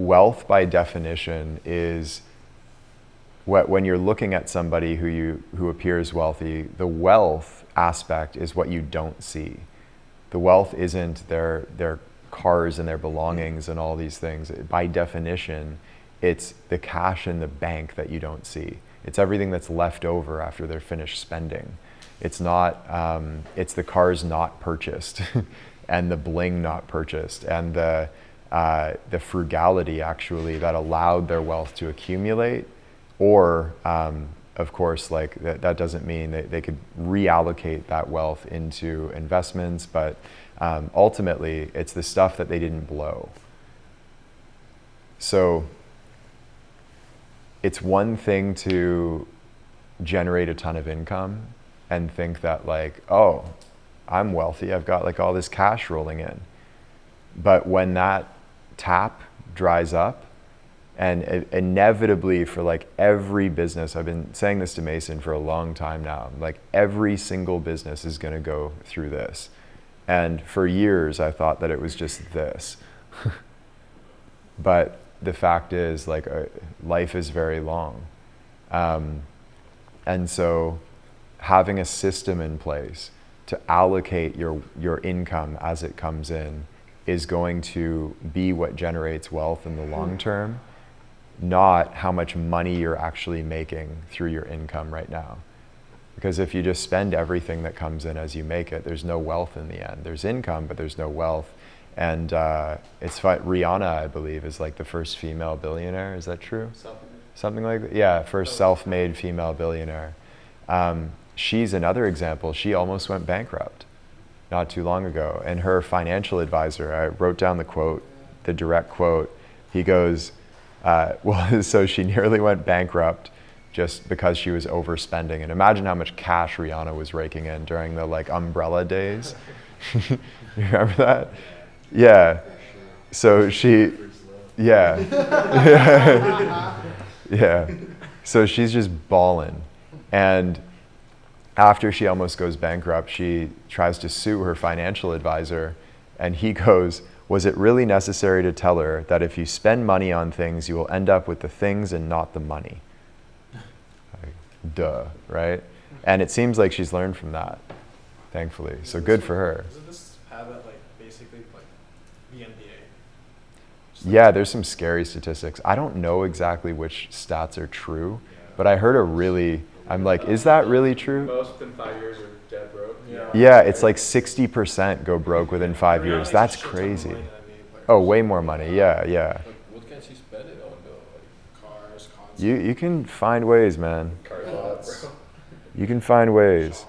wealth by definition is when you're looking at somebody who appears wealthy, the wealth aspect is what you don't see. The wealth isn't their cars and their belongings and all these things. By definition, it's the cash in the bank that you don't see. It's everything that's left over after they're finished spending. It's not, it's the cars not purchased and the bling not purchased and the frugality actually that allowed their wealth to accumulate. Or, of course, like that doesn't mean they could reallocate that wealth into investments, but ultimately it's the stuff that they didn't blow. So it's one thing to generate a ton of income and think that like, oh, I'm wealthy, I've got like all this cash rolling in. But when that tap dries up, and inevitably for like every business, I've been saying this to Mason for a long time now, like every single business is gonna go through this. And for years I thought that it was just this. But the fact is like life is very long. And so having a system in place to allocate your income as it comes in is going to be what generates wealth in the long term, not how much money you're actually making through your income right now. Because if you just spend everything that comes in as you make it, there's no wealth in the end. There's income, but there's no wealth. And it's fun. Rihanna, I believe, is like the first female billionaire. Is that true? Something like that. Yeah, first self-made female billionaire. She's another example. She almost went bankrupt not too long ago. And her financial advisor, I wrote down the quote, the direct quote. He goes, well, so she nearly went bankrupt just because she was overspending. And imagine how much cash Rihanna was raking in during the like umbrella days. You remember that? Yeah. So she, yeah. Yeah. So she's just balling. And after she almost goes bankrupt, she tries to sue her financial advisor. And he goes, was it really necessary to tell her that if you spend money on things, you will end up with the things and not the money? Like, duh, right? And it seems like she's learned from that, thankfully. So good for her. Isn't this habit like basically like the NBA? Yeah, there's some scary statistics. I don't know exactly which stats are true, but I heard a really, I'm like, is that really true? Most within 5 years are dead broke. Yeah, it's like 60% go broke within 5 years. That's crazy. Oh, way more money. Yeah, yeah. What can she spend it on though? Like Cars, concerts. You can find ways, man. Cars, bro. You can find ways.